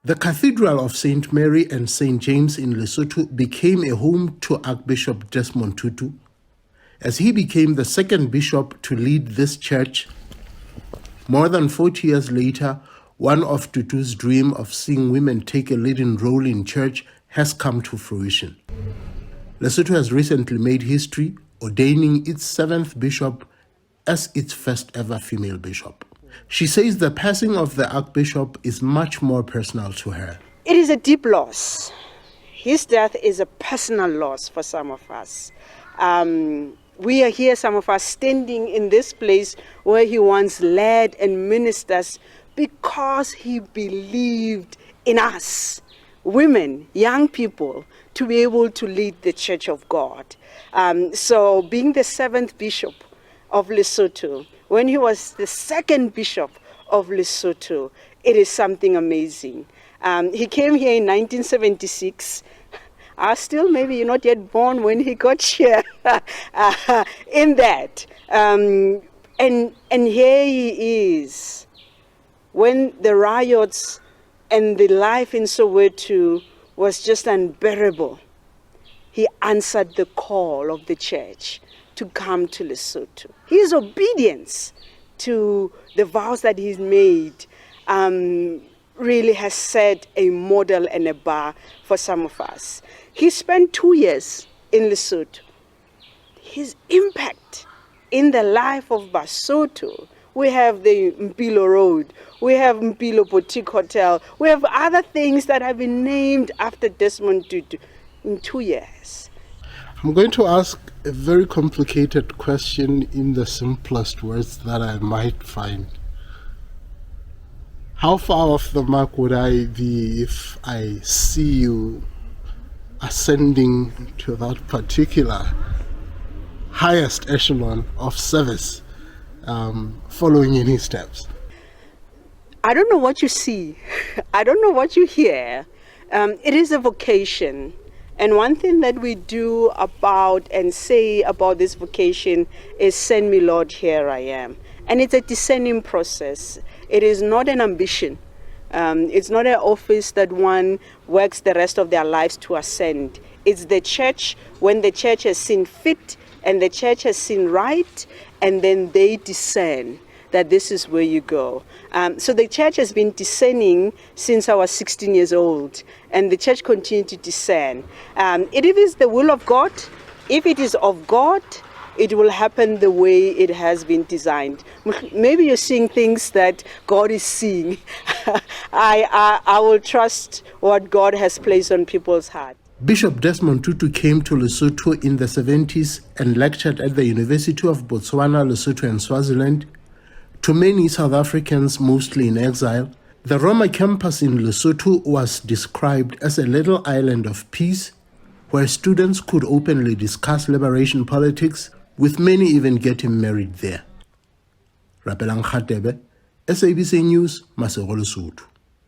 The Cathedral of St. Mary and St. James in Lesotho became a home to Archbishop Desmond Tutu, as he became the second bishop to lead this church. More than 40 years later, one of Tutu's dream of seeing women take a leading role in church has come to fruition. Lesotho has recently made history, ordaining its 7th bishop as its first ever female bishop. She says the passing of the Archbishop is much more personal to her. It is a deep loss. His death is a personal loss for some of us. We are here, some of us, standing in this place where he once led and ministers because he believed in us, women, young people, to be able to lead the Church of God. So being the 7th bishop of Lesotho, when he was the 2nd bishop of Lesotho, it is something amazing. He came here in 1976. Still, maybe you're not yet born when he got here. In that, and here he is, when the riots and the life in Soweto was just unbearable. He answered the call of the church to come to Lesotho. His obedience to the vows that he's made really has set a model and a bar for some of us. He spent 2 years in Lesotho. His impact in the life of Basotho, we have the Mpilo Road, we have Mpilo Boutique Hotel, we have other things that have been named after Desmond Tutu in 2 years. I'm going to ask a very complicated question in the simplest words that I might find. How far off the mark would I be if I see you ascending to that particular highest echelon of service, following in his steps? I don't know what you see. I don't know what you hear. It is a vocation. And one thing that we do about and say about this vocation is, send me, Lord, here I am. And it's a discerning process. It is not an ambition. It's not an office that one works the rest of their lives to ascend. It's the church, when the church has seen fit and the church has seen right, and then they discern that this is where you go. So the church has been discerning since I was 16 years old, and the church continued to discern. If it is the will of God, if it is of God, it will happen the way it has been designed. Maybe you're seeing things that God is seeing. I will trust what God has placed on people's heart. Bishop Desmond Tutu came to Lesotho in the 70s and lectured at the University of Botswana, Lesotho and Swaziland. To many South Africans, mostly in exile, the Roma campus in Lesotho was described as a little island of peace where students could openly discuss liberation politics, with many even getting married there. Rapelang Khatebe, SABC News, Masego, Lesotho.